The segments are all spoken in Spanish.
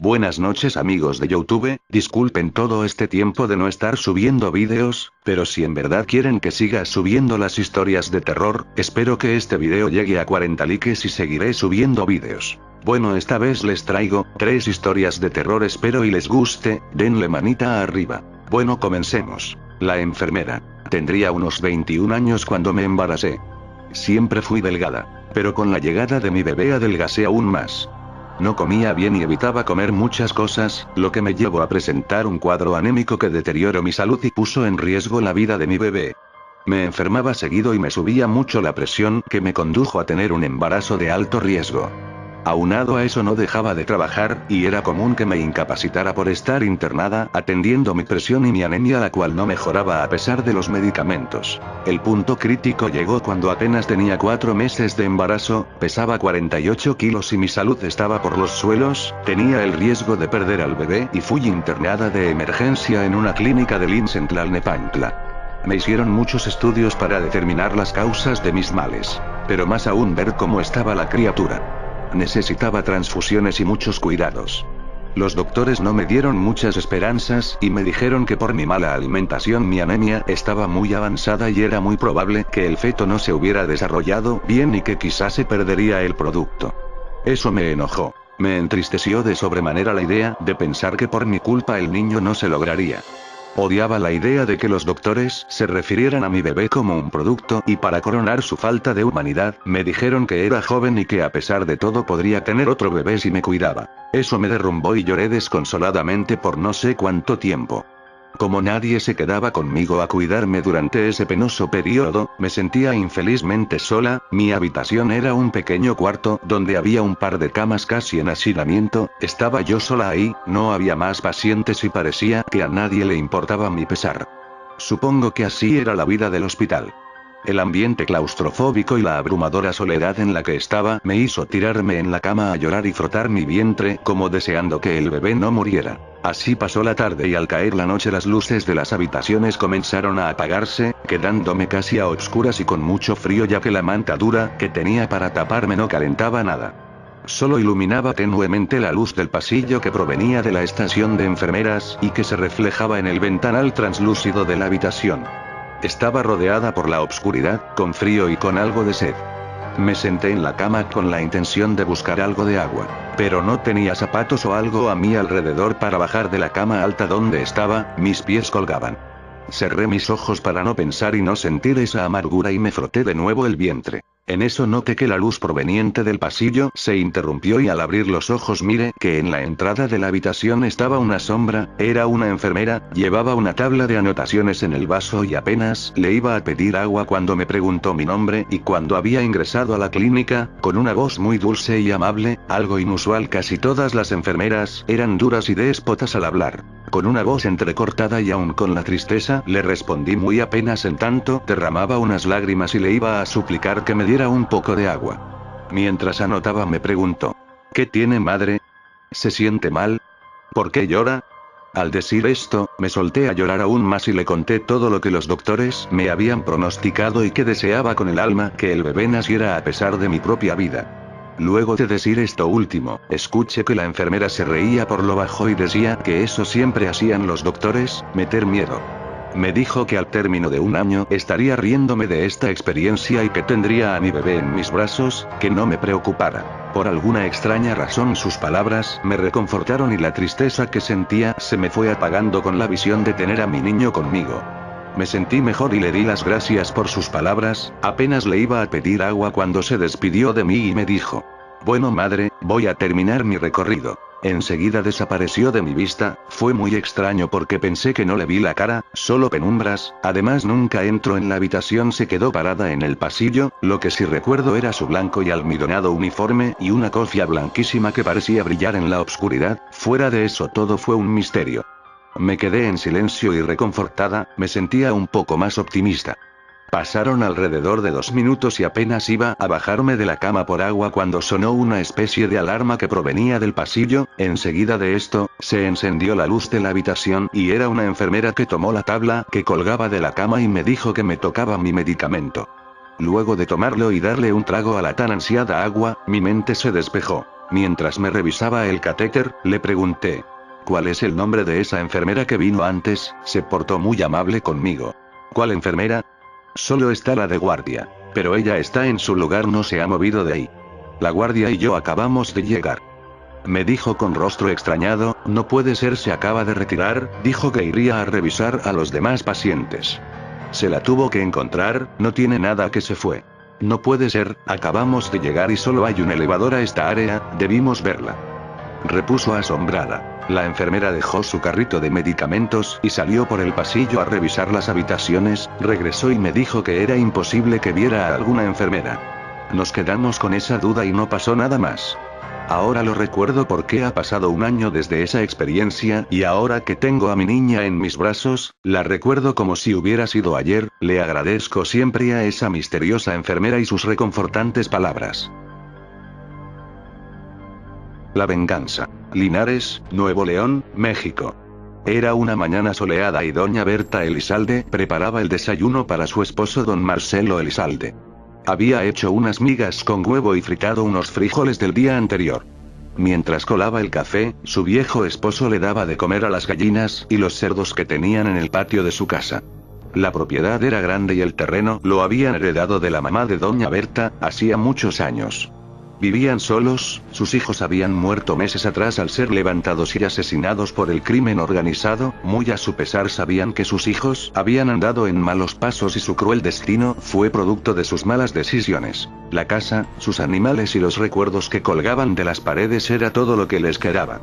Buenas noches amigos de YouTube, disculpen todo este tiempo de no estar subiendo vídeos, pero si en verdad quieren que siga subiendo las historias de terror, espero que este video llegue a 40 likes y seguiré subiendo vídeos. Bueno, esta vez les traigo 3 historias de terror, espero y les guste, denle manita arriba. Bueno, comencemos. La enfermera. Tendría unos 21 años cuando me embaracé. Siempre fui delgada, pero con la llegada de mi bebé adelgacé aún más. No comía bien y evitaba comer muchas cosas, lo que me llevó a presentar un cuadro anémico que deterioró mi salud y puso en riesgo la vida de mi bebé. Me enfermaba seguido y me subía mucho la presión, que me condujo a tener un embarazo de alto riesgo. Aunado a eso no dejaba de trabajar, y era común que me incapacitara por estar internada, atendiendo mi presión y mi anemia, la cual no mejoraba a pesar de los medicamentos. El punto crítico llegó cuando apenas tenía 4 meses de embarazo, pesaba 48 kilos y mi salud estaba por los suelos, tenía el riesgo de perder al bebé y fui internada de emergencia en una clínica del IMSS en Tlalnepantla. Me hicieron muchos estudios para determinar las causas de mis males, pero más aún ver cómo estaba la criatura. Necesitaba transfusiones y muchos cuidados. Los doctores no me dieron muchas esperanzas, y me dijeron que por mi mala alimentación mi anemia estaba muy avanzada y era muy probable que el feto no se hubiera desarrollado bien y que quizás se perdería el producto. Eso me enojó. Me entristeció de sobremanera la idea de pensar que por mi culpa el niño no se lograría. Odiaba la idea de que los doctores se refirieran a mi bebé como un producto, y para coronar su falta de humanidad, me dijeron que era joven y que a pesar de todo podría tener otro bebé si me cuidaba. Eso me derrumbó y lloré desconsoladamente por no sé cuánto tiempo. Como nadie se quedaba conmigo a cuidarme durante ese penoso periodo, me sentía infelizmente sola. Mi habitación era un pequeño cuarto, donde había un par de camas casi en hacinamiento, estaba yo sola ahí, no había más pacientes y parecía que a nadie le importaba mi pesar. Supongo que así era la vida del hospital. El ambiente claustrofóbico y la abrumadora soledad en la que estaba me hizo tirarme en la cama a llorar y frotar mi vientre como deseando que el bebé no muriera. Así pasó la tarde y al caer la noche las luces de las habitaciones comenzaron a apagarse, quedándome casi a obscuras y con mucho frío ya que la manta dura que tenía para taparme no calentaba nada. Solo iluminaba tenuemente la luz del pasillo que provenía de la estación de enfermeras y que se reflejaba en el ventanal translúcido de la habitación. Estaba rodeada por la obscuridad, con frío y con algo de sed. Me senté en la cama con la intención de buscar algo de agua, pero no tenía zapatos o algo a mi alrededor para bajar de la cama alta donde estaba, mis pies colgaban. Cerré mis ojos para no pensar y no sentir esa amargura y me froté de nuevo el vientre. En eso noté que la luz proveniente del pasillo se interrumpió y al abrir los ojos miré que en la entrada de la habitación estaba una sombra, era una enfermera, llevaba una tabla de anotaciones en el vaso y apenas le iba a pedir agua cuando me preguntó mi nombre y cuando había ingresado a la clínica, con una voz muy dulce y amable, algo inusual. Casi todas las enfermeras eran duras y déspotas al hablar. Con una voz entrecortada y aún con la tristeza, le respondí muy apenas, en tanto derramaba unas lágrimas y le iba a suplicar que me diera un poco de agua. Mientras anotaba me preguntó: ¿qué tiene, madre? ¿Se siente mal? ¿Por qué llora? Al decir esto, me solté a llorar aún más y le conté todo lo que los doctores me habían pronosticado y que deseaba con el alma que el bebé naciera a pesar de mi propia vida. Luego de decir esto último, escuché que la enfermera se reía por lo bajo y decía que eso siempre hacían los doctores, meter miedo. Me dijo que al término de un año estaría riéndome de esta experiencia y que tendría a mi bebé en mis brazos, que no me preocupara. Por alguna extraña razón sus palabras me reconfortaron y la tristeza que sentía se me fue apagando con la visión de tener a mi niño conmigo. Me sentí mejor y le di las gracias por sus palabras. Apenas le iba a pedir agua cuando se despidió de mí y me dijo: bueno, madre, voy a terminar mi recorrido. Enseguida desapareció de mi vista. Fue muy extraño porque pensé que no le vi la cara, solo penumbras. Además nunca entró en la habitación, se quedó parada en el pasillo. Lo que sí recuerdo era su blanco y almidonado uniforme y una cofia blanquísima que parecía brillar en la oscuridad. Fuera de eso todo fue un misterio. Me quedé en silencio y reconfortada, me sentía un poco más optimista. Pasaron alrededor de 2 minutos y apenas iba a bajarme de la cama por agua cuando sonó una especie de alarma que provenía del pasillo. Enseguida de esto, se encendió la luz de la habitación y era una enfermera que tomó la tabla que colgaba de la cama y me dijo que me tocaba mi medicamento. Luego de tomarlo y darle un trago a la tan ansiada agua, mi mente se despejó. Mientras me revisaba el catéter, le pregunté: ¿cuál es el nombre de esa enfermera que vino antes? Se portó muy amable conmigo. ¿Cuál enfermera? Solo está la de guardia. Pero ella está en su lugar, no se ha movido de ahí. La guardia y yo acabamos de llegar. Me dijo con rostro extrañado: no puede ser, se acaba de retirar, dijo que iría a revisar a los demás pacientes. Se la tuvo que encontrar, no tiene nada, que se fue. No puede ser, acabamos de llegar y solo hay un elevador a esta área, debimos verla. Repuso asombrada. La enfermera dejó su carrito de medicamentos y salió por el pasillo a revisar las habitaciones, regresó y me dijo que era imposible que viera a alguna enfermera. Nos quedamos con esa duda y no pasó nada más. Ahora lo recuerdo porque ha pasado un año desde esa experiencia y ahora que tengo a mi niña en mis brazos, la recuerdo como si hubiera sido ayer. Le agradezco siempre a esa misteriosa enfermera y sus reconfortantes palabras. La venganza. Linares, Nuevo León, México. Era una mañana soleada y doña Berta Elizalde preparaba el desayuno para su esposo don Marcelo Elizalde. Había hecho unas migas con huevo y fritado unos frijoles del día anterior. Mientras colaba el café, su viejo esposo le daba de comer a las gallinas y los cerdos que tenían en el patio de su casa. La propiedad era grande y el terreno lo habían heredado de la mamá de doña Berta, hacía muchos años. Vivían solos, sus hijos habían muerto meses atrás al ser levantados y asesinados por el crimen organizado, muy a su pesar sabían que sus hijos habían andado en malos pasos y su cruel destino fue producto de sus malas decisiones. La casa, sus animales y los recuerdos que colgaban de las paredes era todo lo que les quedaba.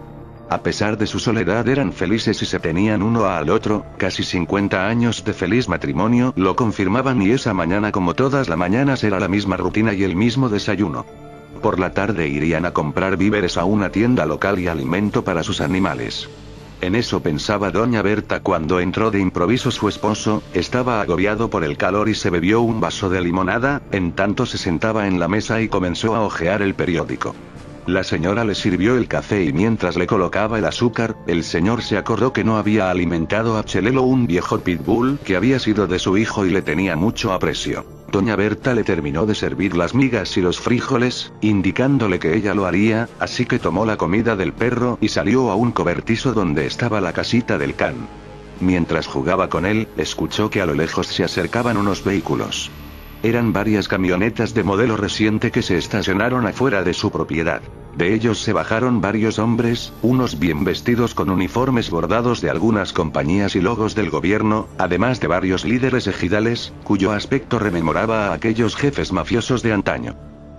A pesar de su soledad eran felices y se tenían uno al otro, casi 50 años de feliz matrimonio lo confirmaban y esa mañana como todas las mañanas era la misma rutina y el mismo desayuno. Por la tarde irían a comprar víveres a una tienda local y alimento para sus animales. En eso pensaba doña Berta cuando entró de improviso su esposo, estaba agobiado por el calor y se bebió un vaso de limonada, en tanto se sentaba en la mesa y comenzó a hojear el periódico. La señora le sirvió el café y mientras le colocaba el azúcar, el señor se acordó que no había alimentado a Chelelo, un viejo pitbull que había sido de su hijo y le tenía mucho aprecio. Doña Berta le terminó de servir las migas y los frijoles, indicándole que ella lo haría, así que tomó la comida del perro y salió a un cobertizo donde estaba la casita del can. Mientras jugaba con él, escuchó que a lo lejos se acercaban unos vehículos. Eran varias camionetas de modelo reciente que se estacionaron afuera de su propiedad. De ellos se bajaron varios hombres, unos bien vestidos con uniformes bordados de algunas compañías y logos del gobierno, además de varios líderes ejidales, cuyo aspecto rememoraba a aquellos jefes mafiosos de antaño.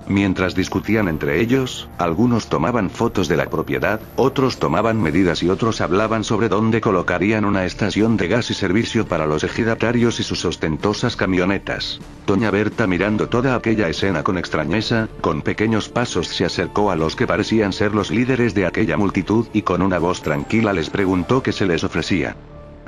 Mientras discutían entre ellos, algunos tomaban fotos de la propiedad, otros tomaban medidas y otros hablaban sobre dónde colocarían una estación de gas y servicio para los ejidatarios y sus ostentosas camionetas. Doña Berta, mirando toda aquella escena con extrañeza, con pequeños pasos se acercó a los que parecían ser los líderes de aquella multitud y con una voz tranquila les preguntó qué se les ofrecía.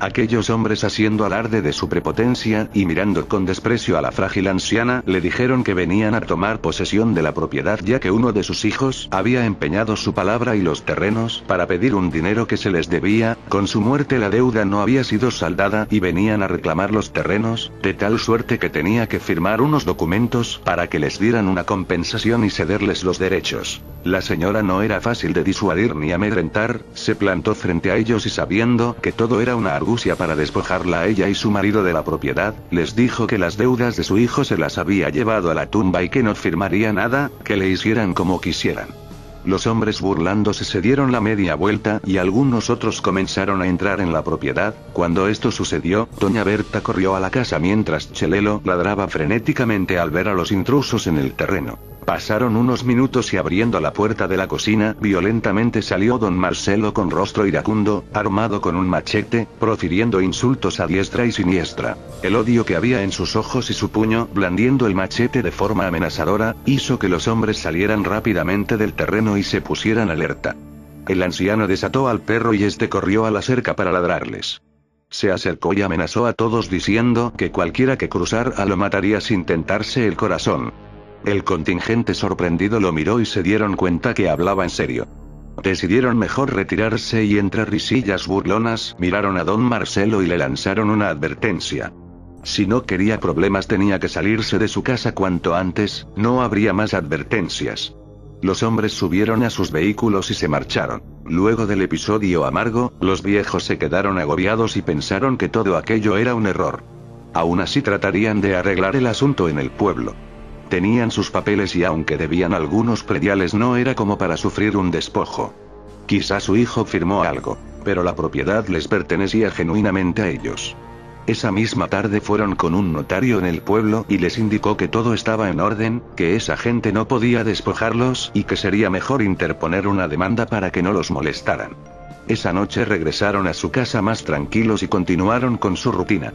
Aquellos hombres, haciendo alarde de su prepotencia y mirando con desprecio a la frágil anciana, le dijeron que venían a tomar posesión de la propiedad ya que uno de sus hijos había empeñado su palabra y los terrenos para pedir un dinero que se les debía. Con su muerte la deuda no había sido saldada y venían a reclamar los terrenos, de tal suerte que tenía que firmar unos documentos para que les dieran una compensación y cederles los derechos. La señora no era fácil de disuadir ni amedrentar, se plantó frente a ellos y sabiendo que todo era una argucia para despojarla a ella y su marido de la propiedad, les dijo que las deudas de su hijo se las había llevado a la tumba y que no firmaría nada, que le hicieran como quisieran. Los hombres, burlándose, se dieron la media vuelta y algunos otros comenzaron a entrar en la propiedad. Cuando esto sucedió, doña Berta corrió a la casa mientras Chelelo ladraba frenéticamente al ver a los intrusos en el terreno. Pasaron unos minutos y abriendo la puerta de la cocina, violentamente salió don Marcelo con rostro iracundo, armado con un machete, profiriendo insultos a diestra y siniestra. El odio que había en sus ojos y su puño, blandiendo el machete de forma amenazadora, hizo que los hombres salieran rápidamente del terreno y se pusieran alerta. El anciano desató al perro y este corrió a la cerca para ladrarles. Se acercó y amenazó a todos diciendo que cualquiera que cruzara lo mataría sin tentarse el corazón. El contingente sorprendido lo miró y se dieron cuenta que hablaba en serio. Decidieron mejor retirarse y entre risillas burlonas miraron a don Marcelo y le lanzaron una advertencia. Si no quería problemas tenía que salirse de su casa cuanto antes, no habría más advertencias. Los hombres subieron a sus vehículos y se marcharon. Luego del episodio amargo, los viejos se quedaron agobiados y pensaron que todo aquello era un error. Aún así tratarían de arreglar el asunto en el pueblo. Tenían sus papeles y aunque debían algunos prediales no era como para sufrir un despojo. Quizá su hijo firmó algo, pero la propiedad les pertenecía genuinamente a ellos. Esa misma tarde fueron con un notario en el pueblo y les indicó que todo estaba en orden, que esa gente no podía despojarlos y que sería mejor interponer una demanda para que no los molestaran. Esa noche regresaron a su casa más tranquilos y continuaron con su rutina.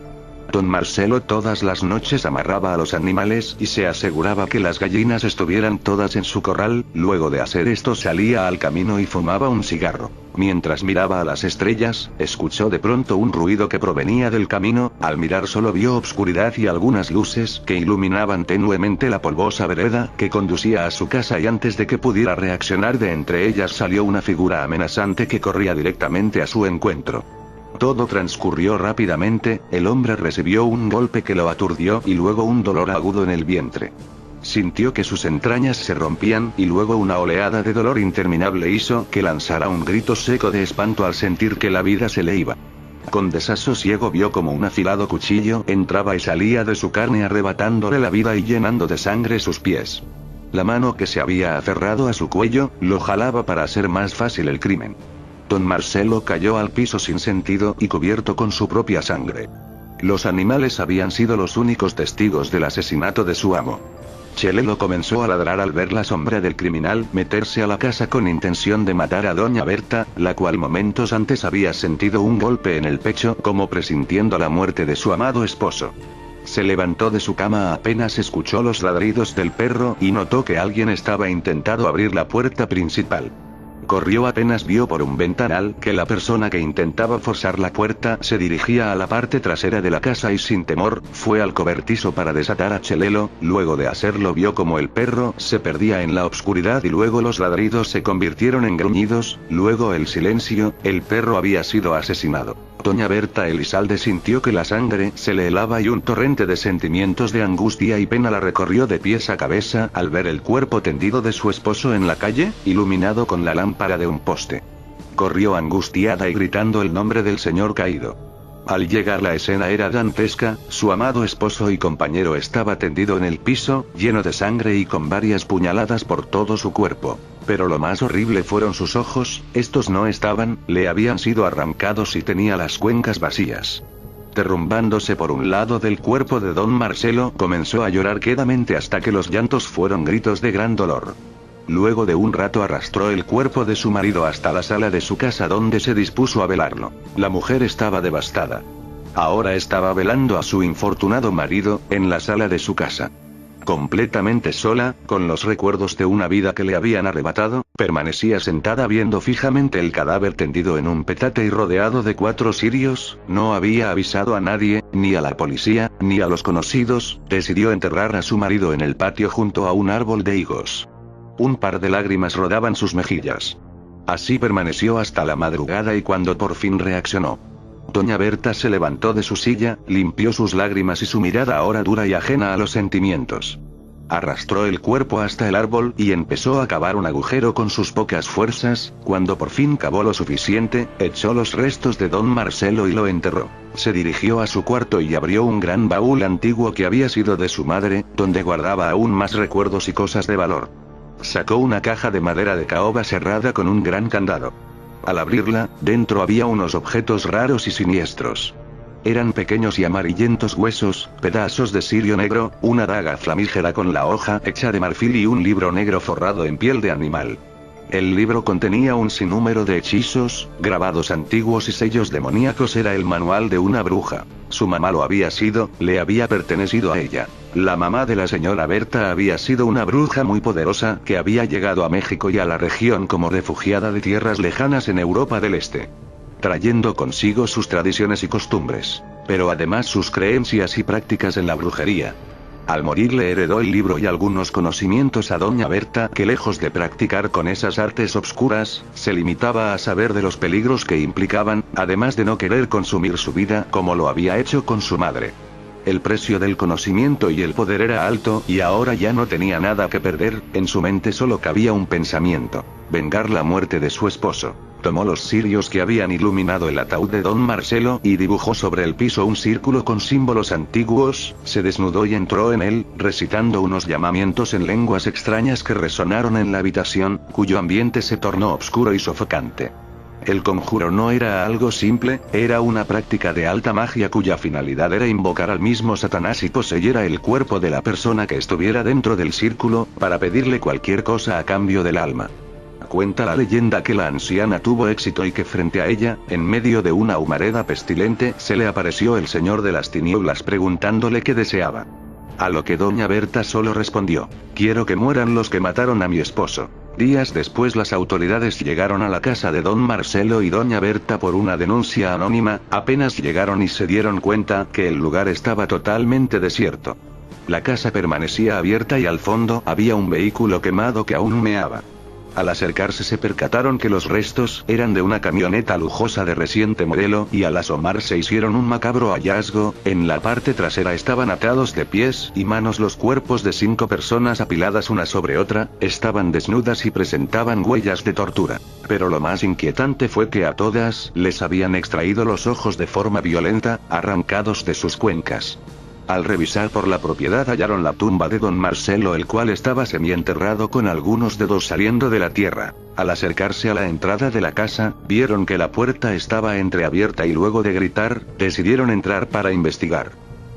Don Marcelo todas las noches amarraba a los animales y se aseguraba que las gallinas estuvieran todas en su corral. Luego de hacer esto salía al camino y fumaba un cigarro. Mientras miraba a las estrellas, escuchó de pronto un ruido que provenía del camino. Al mirar solo vio obscuridad y algunas luces que iluminaban tenuemente la polvosa vereda que conducía a su casa, y antes de que pudiera reaccionar, de entre ellas salió una figura amenazante que corría directamente a su encuentro. Todo transcurrió rápidamente, el hombre recibió un golpe que lo aturdió y luego un dolor agudo en el vientre. Sintió que sus entrañas se rompían y luego una oleada de dolor interminable hizo que lanzara un grito seco de espanto al sentir que la vida se le iba. Con desasosiego vio como un afilado cuchillo entraba y salía de su carne arrebatándole la vida y llenando de sangre sus pies. La mano que se había aferrado a su cuello, lo jalaba para hacer más fácil el crimen. Don Marcelo cayó al piso sin sentido y cubierto con su propia sangre. Los animales habían sido los únicos testigos del asesinato de su amo. Chelelo comenzó a ladrar al ver la sombra del criminal meterse a la casa con intención de matar a doña Berta, la cual momentos antes había sentido un golpe en el pecho como presintiendo la muerte de su amado esposo. Se levantó de su cama apenas escuchó los ladridos del perro y notó que alguien estaba intentando abrir la puerta principal. Corrió apenas vio por un ventanal que la persona que intentaba forzar la puerta se dirigía a la parte trasera de la casa y sin temor, fue al cobertizo para desatar a Chelelo. Luego de hacerlo vio como el perro se perdía en la oscuridad y luego los ladridos se convirtieron en gruñidos, luego el silencio. El perro había sido asesinado. Doña Berta Elizalde sintió que la sangre se le helaba y un torrente de sentimientos de angustia y pena la recorrió de pies a cabeza al ver el cuerpo tendido de su esposo en la calle, iluminado con la lámpara de un poste. Corrió angustiada y gritando el nombre del señor caído. Al llegar la escena era dantesca, su amado esposo y compañero estaba tendido en el piso, lleno de sangre y con varias puñaladas por todo su cuerpo. Pero lo más horrible fueron sus ojos, estos no estaban, le habían sido arrancados y tenía las cuencas vacías. Derrumbándose por un lado del cuerpo de don Marcelo, comenzó a llorar quedamente hasta que los llantos fueron gritos de gran dolor. Luego de un rato arrastró el cuerpo de su marido hasta la sala de su casa donde se dispuso a velarlo. La mujer estaba devastada. Ahora estaba velando a su infortunado marido, en la sala de su casa. Completamente sola, con los recuerdos de una vida que le habían arrebatado, permanecía sentada viendo fijamente el cadáver tendido en un petate y rodeado de 4 cirios. No había avisado a nadie, ni a la policía, ni a los conocidos. Decidió enterrar a su marido en el patio junto a un árbol de higos. Un par de lágrimas rodaban sus mejillas. Así permaneció hasta la madrugada y cuando por fin reaccionó. Doña Berta se levantó de su silla, limpió sus lágrimas y su mirada ahora dura y ajena a los sentimientos. Arrastró el cuerpo hasta el árbol y empezó a cavar un agujero con sus pocas fuerzas. Cuando por fin cavó lo suficiente, echó los restos de don Marcelo y lo enterró. Se dirigió a su cuarto y abrió un gran baúl antiguo que había sido de su madre, donde guardaba aún más recuerdos y cosas de valor. Sacó una caja de madera de caoba cerrada con un gran candado. Al abrirla, dentro había unos objetos raros y siniestros. Eran pequeños y amarillentos huesos, pedazos de cirio negro, una daga flamígera con la hoja hecha de marfil y un libro negro forrado en piel de animal. El libro contenía un sinnúmero de hechizos, grabados antiguos y sellos demoníacos. Era el manual de una bruja. Su mamá lo había sido, le había pertenecido a ella. La mamá de la señora Berta había sido una bruja muy poderosa que había llegado a México y a la región como refugiada de tierras lejanas en Europa del Este, trayendo consigo sus tradiciones y costumbres, pero además sus creencias y prácticas en la brujería. Al morir le heredó el libro y algunos conocimientos a doña Berta, que lejos de practicar con esas artes obscuras, se limitaba a saber de los peligros que implicaban, además de no querer consumir su vida como lo había hecho con su madre. El precio del conocimiento y el poder era alto, y ahora ya no tenía nada que perder. En su mente solo cabía un pensamiento: vengar la muerte de su esposo. Tomó los cirios que habían iluminado el ataúd de don Marcelo y dibujó sobre el piso un círculo con símbolos antiguos, se desnudó y entró en él, recitando unos llamamientos en lenguas extrañas que resonaron en la habitación, cuyo ambiente se tornó oscuro y sofocante. El conjuro no era algo simple, era una práctica de alta magia cuya finalidad era invocar al mismo Satanás y poseyera el cuerpo de la persona que estuviera dentro del círculo, para pedirle cualquier cosa a cambio del alma. Cuenta la leyenda que la anciana tuvo éxito y que frente a ella, en medio de una humareda pestilente, se le apareció el señor de las tinieblas preguntándole qué deseaba. A lo que doña Berta solo respondió: quiero que mueran los que mataron a mi esposo. Días después las autoridades llegaron a la casa de don Marcelo y doña Berta por una denuncia anónima. Apenas llegaron y se dieron cuenta que el lugar estaba totalmente desierto. La casa permanecía abierta y al fondo había un vehículo quemado que aún humeaba. Al acercarse se percataron que los restos eran de una camioneta lujosa de reciente modelo, y al asomarse hicieron un macabro hallazgo: en la parte trasera estaban atados de pies y manos los cuerpos de 5 personas apiladas una sobre otra, estaban desnudas y presentaban huellas de tortura. Pero lo más inquietante fue que a todas les habían extraído los ojos de forma violenta, arrancados de sus cuencas. Al revisar por la propiedad hallaron la tumba de don Marcelo, el cual estaba semienterrado con algunos dedos saliendo de la tierra. Al acercarse a la entrada de la casa, vieron que la puerta estaba entreabierta y luego de gritar, decidieron entrar para investigar.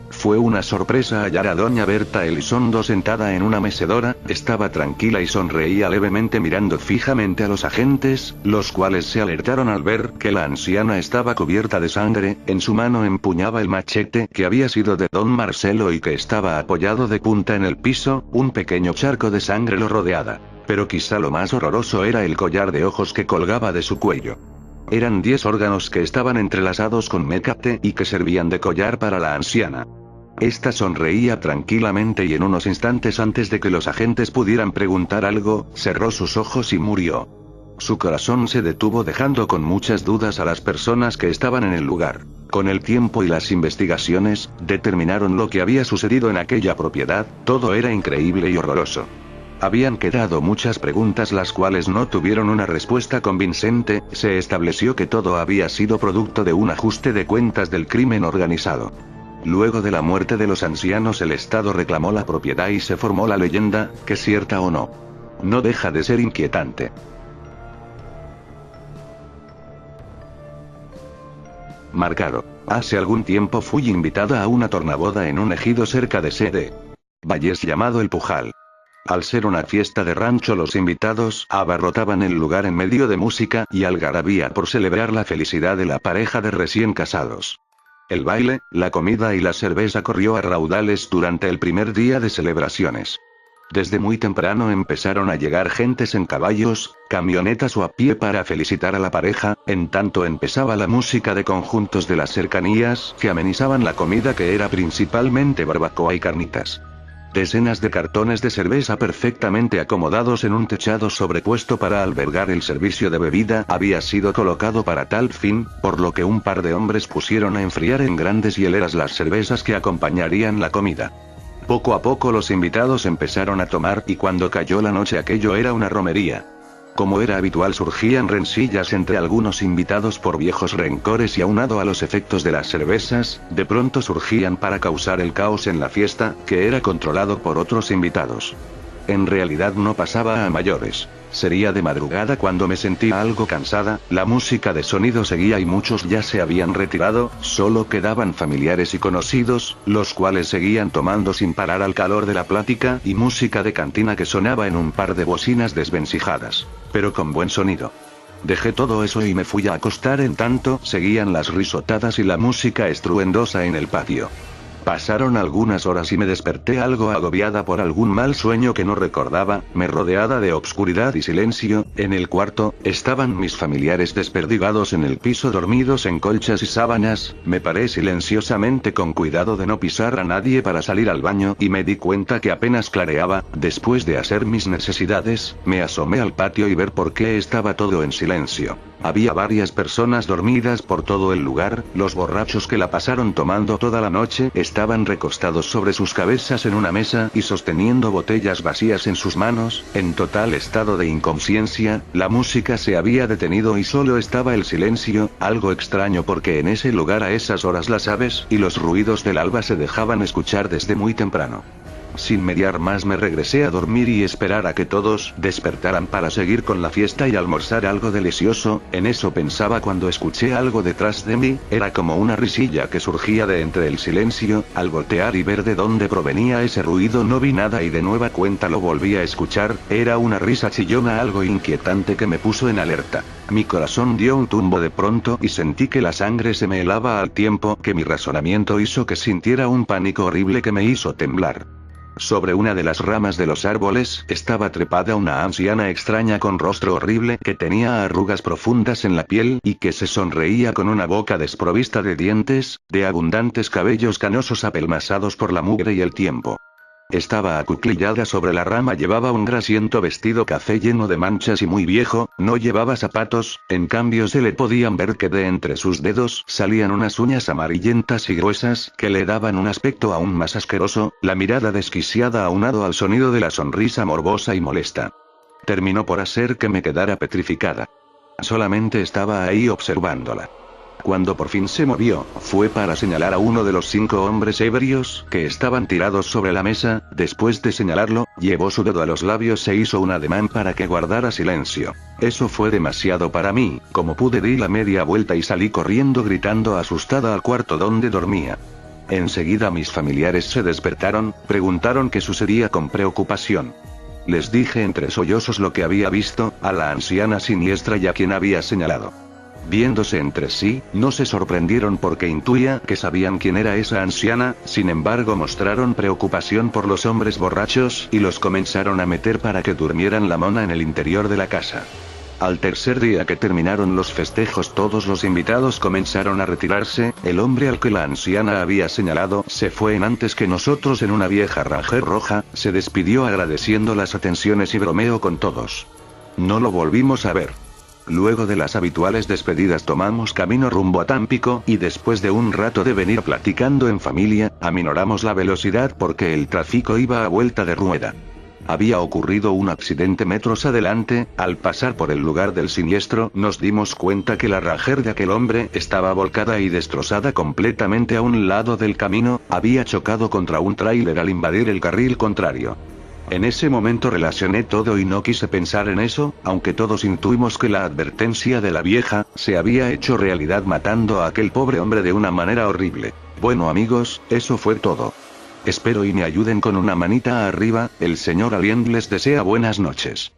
Fue una sorpresa hallar a doña Berta Elizondo sentada en una mecedora, estaba tranquila y sonreía levemente mirando fijamente a los agentes, los cuales se alertaron al ver que la anciana estaba cubierta de sangre. En su mano empuñaba el machete que había sido de don Marcelo y que estaba apoyado de punta en el piso, un pequeño charco de sangre lo rodeaba. Pero quizá lo más horroroso era el collar de ojos que colgaba de su cuello. Eran 10 órganos que estaban entrelazados con mecate y que servían de collar para la anciana. Esta sonreía tranquilamente y en unos instantes antes de que los agentes pudieran preguntar algo, cerró sus ojos y murió. Su corazón se detuvo dejando con muchas dudas a las personas que estaban en el lugar. Con el tiempo y las investigaciones, determinaron lo que había sucedido en aquella propiedad. Todo era increíble y horroroso. Habían quedado muchas preguntas las cuales no tuvieron una respuesta convincente. Se estableció que todo había sido producto de un ajuste de cuentas del crimen organizado. Luego de la muerte de los ancianos el Estado reclamó la propiedad y se formó la leyenda, que cierta o no, no deja de ser inquietante. Marcado. Hace algún tiempo fui invitada a una tornaboda en un ejido cerca de Sede Valles llamado El Pujal. Al ser una fiesta de rancho, los invitados abarrotaban el lugar en medio de música y algarabía por celebrar la felicidad de la pareja de recién casados. El baile, la comida y la cerveza corrió a raudales durante el primer día de celebraciones. Desde muy temprano empezaron a llegar gentes en caballos, camionetas o a pie para felicitar a la pareja. En tanto empezaba la música de conjuntos de las cercanías que amenizaban la comida, que era principalmente barbacoa y carnitas. Decenas de cartones de cerveza perfectamente acomodados en un techado sobrepuesto para albergar el servicio de bebida había sido colocado para tal fin, por lo que un par de hombres pusieron a enfriar en grandes hieleras las cervezas que acompañarían la comida. Poco a poco los invitados empezaron a tomar y cuando cayó la noche aquello era una romería. Como era habitual, surgían rencillas entre algunos invitados por viejos rencores y aunado a los efectos de las cervezas, de pronto surgían para causar el caos en la fiesta, que era controlado por otros invitados. En realidad no pasaba a mayores. Sería de madrugada cuando me sentía algo cansada, la música de sonido seguía y muchos ya se habían retirado, solo quedaban familiares y conocidos, los cuales seguían tomando sin parar al calor de la plática y música de cantina que sonaba en un par de bocinas desvencijadas, pero con buen sonido. Dejé todo eso y me fui a acostar. En tanto, seguían las risotadas y la música estruendosa en el patio. Pasaron algunas horas y me desperté algo agobiada por algún mal sueño que no recordaba. Me rodeada de obscuridad y silencio. En el cuarto, estaban mis familiares desperdigados en el piso, dormidos en colchas y sábanas. Me paré silenciosamente con cuidado de no pisar a nadie para salir al baño y me di cuenta que apenas clareaba. Después de hacer mis necesidades, me asomé al patio y ver por qué estaba todo en silencio. Había varias personas dormidas por todo el lugar, los borrachos que la pasaron tomando toda la noche estaban recostados sobre sus cabezas en una mesa y sosteniendo botellas vacías en sus manos, en total estado de inconsciencia. La música se había detenido y solo estaba el silencio, algo extraño porque en ese lugar a esas horas las aves y los ruidos del alba se dejaban escuchar desde muy temprano. Sin mediar más me regresé a dormir y esperar a que todos despertaran para seguir con la fiesta y almorzar algo delicioso. En eso pensaba cuando escuché algo detrás de mí, era como una risilla que surgía de entre el silencio. Al voltear y ver de dónde provenía ese ruido no vi nada y de nueva cuenta lo volví a escuchar, era una risa chillona algo inquietante que me puso en alerta. Mi corazón dio un tumbo de pronto y sentí que la sangre se me helaba al tiempo que mi razonamiento hizo que sintiera un pánico horrible que me hizo temblar. Sobre una de las ramas de los árboles estaba trepada una anciana extraña con rostro horrible que tenía arrugas profundas en la piel y que se sonreía con una boca desprovista de dientes, de abundantes cabellos canosos apelmazados por la mugre y el tiempo. Estaba acuclillada sobre la rama, llevaba un grasiento vestido café lleno de manchas y muy viejo, no llevaba zapatos, en cambio se le podían ver que de entre sus dedos salían unas uñas amarillentas y gruesas que le daban un aspecto aún más asqueroso, la mirada desquiciada aunado al sonido de la sonrisa morbosa y molesta. Terminó por hacer que me quedara petrificada. Solamente estaba ahí observándola. Cuando por fin se movió, fue para señalar a uno de los 5 hombres ebrios que estaban tirados sobre la mesa. Después de señalarlo, llevó su dedo a los labios e hizo un ademán para que guardara silencio. Eso fue demasiado para mí, como pude di la media vuelta y salí corriendo gritando asustada al cuarto donde dormía. Enseguida mis familiares se despertaron, preguntaron qué sucedía con preocupación. Les dije entre sollozos lo que había visto, a la anciana siniestra y a quien había señalado. Viéndose entre sí, no se sorprendieron porque intuía que sabían quién era esa anciana, sin embargo mostraron preocupación por los hombres borrachos y los comenzaron a meter para que durmieran la mona en el interior de la casa. Al tercer día que terminaron los festejos todos los invitados comenzaron a retirarse, el hombre al que la anciana había señalado se fue en antes que nosotros en una vieja Ranger roja, se despidió agradeciendo las atenciones y bromeó con todos. No lo volvimos a ver. Luego de las habituales despedidas tomamos camino rumbo a Tampico y después de un rato de venir platicando en familia, aminoramos la velocidad porque el tráfico iba a vuelta de rueda. Había ocurrido un accidente metros adelante. Al pasar por el lugar del siniestro nos dimos cuenta que la Ranger de aquel hombre estaba volcada y destrozada completamente a un lado del camino, había chocado contra un tráiler al invadir el carril contrario. En ese momento relacioné todo y no quise pensar en eso, aunque todos intuimos que la advertencia de la vieja se había hecho realidad matando a aquel pobre hombre de una manera horrible. Bueno amigos, eso fue todo. Espero y me ayuden con una manita arriba. El señor Alien les desea buenas noches.